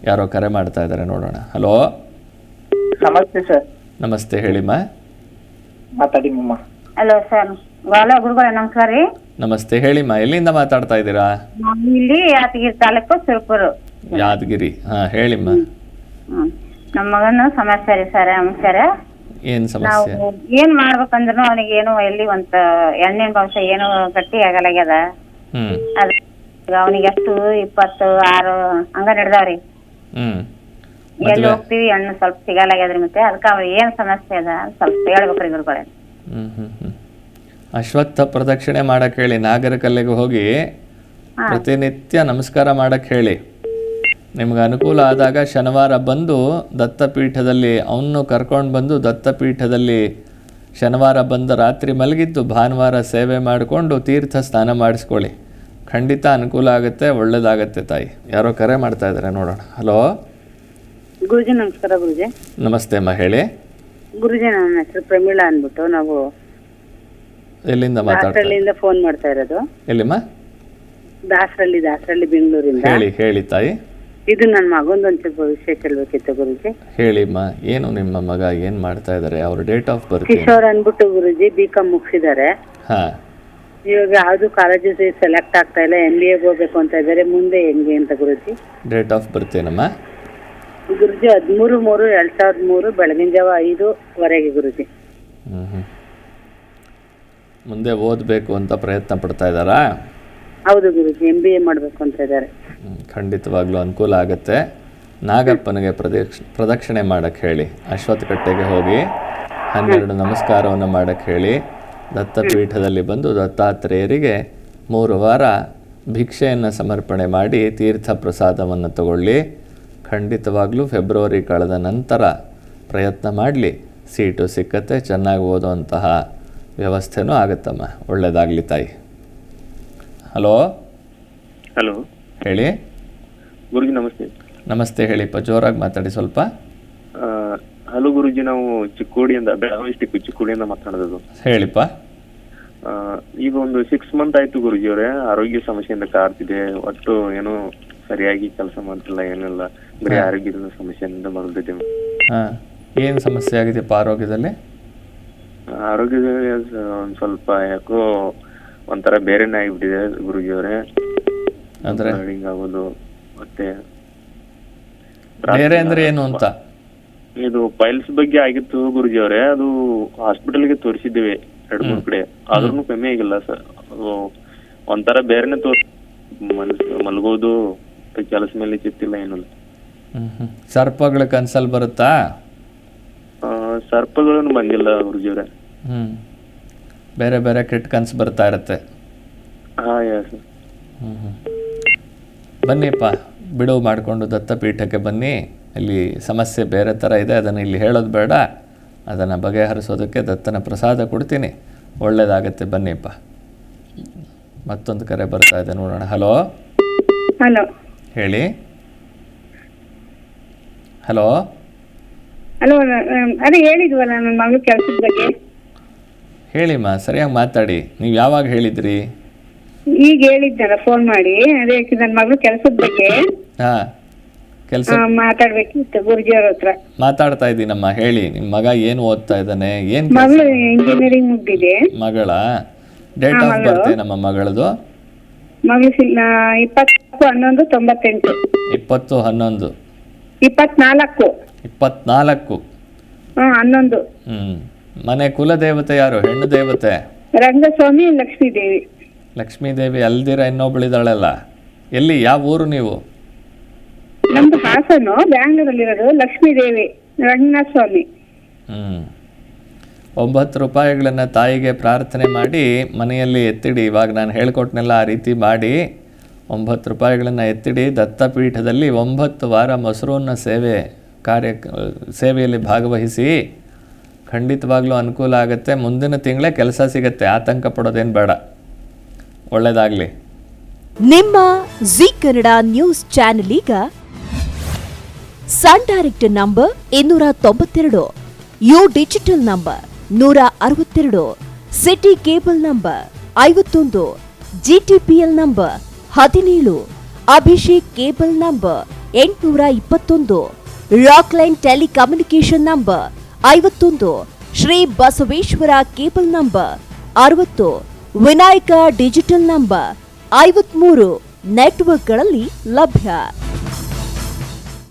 ಯಾರೋ ಕರೆ ಮಾಡ್ತಾ ಇದ್ದಾರೆ, ನೋಡೋಣ. ಹಲೋ, ನಮಸ್ತೆ ಸರ್. ನಮಸ್ತೆ, ಹೇಳಿಮ್ಮ. ಮಾತಾಡಿ ಮಮ್ಮ. ಹಲೋ ಸರ್, ಗುರುಗಳೇ ನಮಸ್ಕಾರ ರೀ. ನಮಸ್ತೆ, ಹೇಳಿಮ್ಮ. ಎಲ್ಲಿಂದ ಮಾತಾಡ್ತಾ ಇದ್ದೀರಾ? ಇಲ್ಲಿ ಯಾದಗಿರಿ ತಾಲೂಕು ಸುರಪುರ. ಯಾದಗಿರಿ. ಹಾ, ಹೇಳಿಮ್ಮ. ನಮ್ಮ ಮಗನ ಸಮಸ್ಯೆ ರೀ ಸರ್. ನಮಸ್ಕಾರ. ಏನ್ ನಾವು ಸಮಸ್ಯೆ? ಏನ್ ಮಾಡ್ಬೇಕಂದ್ರೂ ಅವನಿಗೆ ಏನು ಎಲ್ಲಿ ಒಂದ್ ಎಣ್ಣಿನ ಬಂಶ ಏನು ಗಟ್ಟಿ ಆಗಲಾಗ್ಯದ. ಅದ ಅವನಿಗೆ ಎಷ್ಟು 26 ಹಂಗ ನಡೆದಾವ್ರಿ. ಎಲ್ಲಿ ಹೋಗ್ತೀವಿ ಹಣ್ಣು ಸ್ವಲ್ಪ ಸಿಗಲಾಗ್ಯದ್ರಿ. ಮತ್ತೆ ಅದಕ್ಕೆ ಅವ್ರ ಏನ್ ಸಮಸ್ಯೆ ಅದ ಸ್ವಲ್ಪ ಹೇಳ್ಬೇಕ್ರಿ ಗುರುಗಳೇ. ಅಶ್ವತ್ಥ ಪ್ರದಕ್ಷಿಣೆ ಮಾಡಕ್ ಹೇಳಿ. ನಾಗರಕಲ್ಲೆಗೆ ಹೋಗಿ ಪ್ರತಿನಿತ್ಯ ನಮಸ್ಕಾರ ಮಾಡಕ್ ಹೇಳಿ. ನಿಮ್ಗೆ ಅನುಕೂಲ ಆದಾಗ ಶನಿವಾರ ಬಂದು ದತ್ತಪೀಠದಲ್ಲಿ ಅವನು ಕರ್ಕೊಂಡು ಬಂದು ದತ್ತಪೀಠದಲ್ಲಿ ಶನಿವಾರ ಬಂದು ರಾತ್ರಿ ಮಲಗಿದ್ದು ಭಾನುವಾರ ಸೇವೆ ಮಾಡಿಕೊಂಡು ತೀರ್ಥ ಸ್ನಾನ ಮಾಡಿಸ್ಕೊಳ್ಳಿ. ಖಂಡಿತ ಅನುಕೂಲ ಆಗುತ್ತೆ, ಒಳ್ಳೇದಾಗತ್ತೆ ತಾಯಿ. ಯಾರೋ ಕರೆ ಮಾಡ್ತಾ ಇದ್ದಾರೆ, ನೋಡೋಣ. ಹಲೋ ಗುರುಜಿ, ನಮಸ್ಕಾರ ಗುರುಜಿ. ನಮಸ್ತೆ ಅಮ್ಮ, ಹೇಳಿ. ಗುರುಜಿ, ನನ್ನ ಹೆಸರು ಪ್ರಮೀಳಾ ಅಂದ್ಬಿಟ್ಟು. ನಾವು ಎಲ್ಲಿಂದ ಮಾತಾಡ್ತಾ ಫೋನ್ ಮಾಡ್ತಾ ಇರೋದು. ಎಲ್ಲಿಮ್ಮ? ದಾಸರಳ್ಳಿ ಬೆಂಗಳೂರಿಂದ. ಹೇಳಿ ತಾಯಿ. ಇದು ನನ್ನ ಮಗೊಂದೊಂದು ಸ್ವಲ್ಪ ವಿಷಯ ಕೇಳಬೇಕಿತ್ತು ಗುರುಜಿ. ಹೇಳಿಮ್ಮ, ಏನು ನಿಮ್ಮ ಮಗ ಏನ್ ಮಾಡ್ತಾ ಇದ್ದಾರೆ? ಅವ್ರ ಡೇಟ್ ಆಫ್ ಬರ್ತ್? ಕಿಶೋರ್ ಅಂದ್ಬಿಟ್ಟು ಗುರುಜಿ. BCom ಮುಗಿಸಿದ್ದಾರೆ. ಇವಾಗ ಯಾವ್ದು ಕಾಲೇಜಸ್ ಸೆಲೆಕ್ಟ್ ಆಗ್ತಾ ಇಲ್ಲ. MBA ಹೋಗ್ಬೇಕು ಅಂತ ಇದ್ದಾರೆ. ಮುಂದೆ ಹೆಂಗೆ ಅಂತ ಗುರುಜಿ? ಡೇಟ್ ಆಫ್ ಬರ್ತ್ ಏನಮ್ಮ? ಗುರುಜಿ 13/3/2003 ಬೆಳಗಿನ ಜಾವ 5:00 ಗುರುಜಿ. ಮುಂದೆ ಓದಬೇಕು ಅಂತ ಪ್ರಯತ್ನ ಪಡ್ತಾ ಇದ್ದಾರಾ? ಹೌದು ಗುರುಜಿ, MBA ಮಾಡಬೇಕು ಅಂತ ಇದ್ದಾರೆ. ಖಂಡಿತವಾಗ್ಲೂ ಅನುಕೂಲ ಆಗುತ್ತೆ. ನಾಗಪ್ಪನಿಗೆ ಪ್ರದಕ್ಷಿಣೆ ಮಾಡಕ್ಕೆ ಹೇಳಿ. ಅಶ್ವತ್ಥ ಕಟ್ಟೆಗೆ ಹೋಗಿ 12 ನಮಸ್ಕಾರವನ್ನು ಮಾಡಕ್ಕೆ ಹೇಳಿ. ದತ್ತಪೀಠದಲ್ಲಿ ಬಂದು ದತ್ತಾತ್ರೇಯರಿಗೆ 3 ವಾರ ಭಿಕ್ಷೆಯನ್ನು ಸಮರ್ಪಣೆ ಮಾಡಿ ತೀರ್ಥ ಪ್ರಸಾದವನ್ನು ತಗೊಳ್ಳಿ. ಖಂಡಿತವಾಗ್ಲೂ ಫೆಬ್ರವರಿ ಕಳೆದ ನಂತರ ಪ್ರಯತ್ನ ಮಾಡಲಿ, ಸೀಟು ಸಿಕ್ಕತ್ತೆ. ಚೆನ್ನಾಗಿ ಓದುವಂತಹ ವ್ಯವಸ್ಥೆನೂ ಆಗುತ್ತಮ್ಮ. ಒಳ್ಳೆಯದಾಗಲಿ ತಾಯಿ. ಹಲೋ ಹೇಳಿ. ಗುರುಜಿ ನಮಸ್ತೆ. ನಮಸ್ತೆ, ಹೇಳಿಪ್ಪ. ಜೋರಾಗಿ ಮಾತಾಡಿ ಸ್ವಲ್ಪ. ಹಲೋ ಗುರುಜಿ, ನಾವು ಚಿಕ್ಕೋಡಿಯಿಂದ, ಬೆಳಗಾವಿ ಡಿಸ್ಟಿಕ್ ಚಿಕ್ಕೋಡಿಯಿಂದ ಮಾತಾಡೋದು. ಹೇಳಿಪ್ಪ. ಈಗ ಒಂದು 6 ಮಂತ್ ಆಯ್ತು ಗುರುಜಿ ಅವರೇ, ಆರೋಗ್ಯ ಸಮಸ್ಯೆಯಿಂದ ಕಾಡ್ತಿದೆ. ಒಟ್ಟು ಏನು ಸರಿಯಾಗಿ ಕೆಲಸ ಮಾಡ್ತಿಲ್ಲ, ಏನಿಲ್ಲ, ಬರೀ ಆರೋಗ್ಯದ ಸಮಸ್ಯೆಯಿಂದ ಬಳಲ್ತಿದ್ದೇವೆ. ಏನು ಸಮಸ್ಯೆ ಆಗಿದೆಯಪ್ಪ ಆರೋಗ್ಯದಲ್ಲಿ? ಆರೋಗ್ಯದಲ್ಲಿ ಒಂದ್ ಸ್ವಲ್ಪ ಯಾಕೋ ಒಂಥರ ಬೇರೆನೇ ಆಗಿಬಿಟ್ಟಿದೆ ಗುರುಜಿ ಅವರೇ. ಅಂದ್ರೆ ಆಗೋದು ಮತ್ತೆ ಬೇರೆ ಅಂದ್ರೆ ಏನು ಅಂತ? ಇದು ಪೈಲ್ಸ್ ಬಗ್ಗೆ ಆಗಿತ್ತು ಗುರುಜಿ ಅವರೇ. ಅದು ಹಾಸ್ಪಿಟಲ್ಗೆ ತೋರಿಸಿದ್ದೇವೆ 2-3 ಕಡೆ, ಆದ್ರೂ ಕಮ್ಮಿ ಆಗಿಲ್ಲ ಸರ್. ಒಂಥರ ಬೇರೆನೆ ಮಲಗೋದು, ಕೆಲಸ ಮೇಲೆ ಚಿತ್ತಿಲ್ಲ, ಏನಿಲ್ಲ. ಸರ್ಪಗಳ ಕನ್ಸಲ್ ಬರುತ್ತಾ? ಸರ್ಪಗಳನ್ನು ಬಂದಿಲ್ಲ ಗುರುಜಿ ಅವರೇ. ಬೇರೆ ಬೇರೆ ಕೆಟ್ಟ ಕನ್ಸು ಬರ್ತಾ ಇರುತ್ತೆ. ಬನ್ನಿಪ್ಪ, ಬಿಡುವು ಮಾಡಿಕೊಂಡು ದತ್ತಪೀಠಕ್ಕೆ ಬನ್ನಿ. ಇಲ್ಲಿ ಸಮಸ್ಯೆ ಬೇರೆ ಥರ ಇದೆ, ಅದನ್ನು ಇಲ್ಲಿ ಹೇಳೋದು ಬೇಡ. ಅದನ್ನು ಬಗೆಹರಿಸೋದಕ್ಕೆ ದತ್ತನ ಪ್ರಸಾದ ಕೊಡ್ತೀನಿ, ಒಳ್ಳೆಯದಾಗತ್ತೆ. ಬನ್ನಿಪ್ಪ. ಮತ್ತೊಂದು ಕರೆ ಬರ್ತಾ ಇದೆ, ನೋಡೋಣ. ಹಲೋ ಹೇಳಿ. ಹಲೋ ಅದೇ ಹೇಳಿದ್ವಲ್ಲ ನನ್ನ ಮಗಳು ಕೆಲಸದ ಬಗ್ಗೆ. ಹೇಳಿಮ್ಮ, ಸರಿಯಾಗಿ ಮಾತಾಡಿ. ನೀವು ಯಾವಾಗ ಹೇಳಿದ್ರಿ? ಈಗ ಹೇಳಿದ್ನಲ್ಲ ಫೋನ್ ಮಾಡಿ. ಅದೇ ನನ್ನ ಮಗಳು ಕೆಲಸದ ಬಗ್ಗೆ ಕೆಲಸ ಮಾತಾಡ್ಬೇಕಿತ್ತು ಗುರುಜಿ ಅವ್ರ ಹತ್ರ. ಮಾತಾಡ್ತಾ ಇದ್ದೀನಮ್ಮ, ಹೇಳಿ. ನಿಮ್ಮ ಮಗ ಏನು ಓದ್ತಾ ಇದ್ದಾನೆ? ಏನು? ಮಗಳು ಇಂಜಿನಿಯರಿಂಗ್ ಮುಗ್ದಿದೆ. ಮಗಳ ಡೇಟ್ ಆಫ್ ಬರ್ತ್ ನಮ್ಮ ಮಗಳದು? ಮಗಳು 20/11/98. 20/11. 24. 24. 11. ಮನೆ ಕುಲದೇವತೆ ಯಾರು? ಹೆಣ್ಣು ದೇವತೆ? ರಂಗಸ್ವಾಮಿ, ಲಕ್ಷ್ಮೀದೇವಿ. ಲಕ್ಷ್ಮೀದೇವಿ ಅಲ್ದಿರ ಇನ್ನೊಬ್ಬಳಿದಾಳಲ್ಲ. ಎಲ್ಲಿ, ಯಾವ ಊರು ನೀವು? ನಮ್ದು ಹಾಸನು, ಬ್ಯಾಂಗ್ಳೂರಲ್ಲಿರೋದು. ಲಕ್ಷ್ಮೀದೇವಿ, ರಂಗನಾಥ ಸ್ವಾಮಿ. 9 ರೂಪಾಯಿಗಳನ್ನು ತಾಯಿಗೆ ಪ್ರಾರ್ಥನೆ ಮಾಡಿ ಮನೆಯಲ್ಲಿ ಎತ್ತಿಡಿ. ಇವಾಗ ನಾನು ಹೇಳ್ಕೊಟ್ನೆಲ್ಲ ಆ ರೀತಿ ಮಾಡಿ 9 ರೂಪಾಯಿಗಳನ್ನು ಎತ್ತಿಡಿ. ದತ್ತಪೀಠದಲ್ಲಿ 9 ವಾರ ಮೊಸರನ್ನ ಸೇವೆಯಲ್ಲಿ ಭಾಗವಹಿಸಿ. ಖಂಡಿತವಾಗ್ಲೂ ಅನುಕೂಲ ಆಗುತ್ತೆ. ಮುಂದಿನ ತಿಂಗಳೇ ಕೆಲಸ ಸಿಗುತ್ತೆ, ಆತಂಕ ಪಡೋದೇನು ಬೇಡ. ಒಳ್ಳೆಯದಾಗಲಿ. ನಿಮ್ಮ ಜಿ ಕನ್ನಡ ನ್ಯೂಸ್ ಚಾನೆಲ್ ಈಗ Sun Direct number 292, U digital number 162, city cable number 51, GTPL number 17, Abhishek cable number 821, Rockline telecommunication number 51, Shri Basaveshwara cable number 60, Vinayaka digital number 53 ನೆಟ್ವರ್ಕ್ಗಳಲ್ಲಿ ಲಭ್ಯ.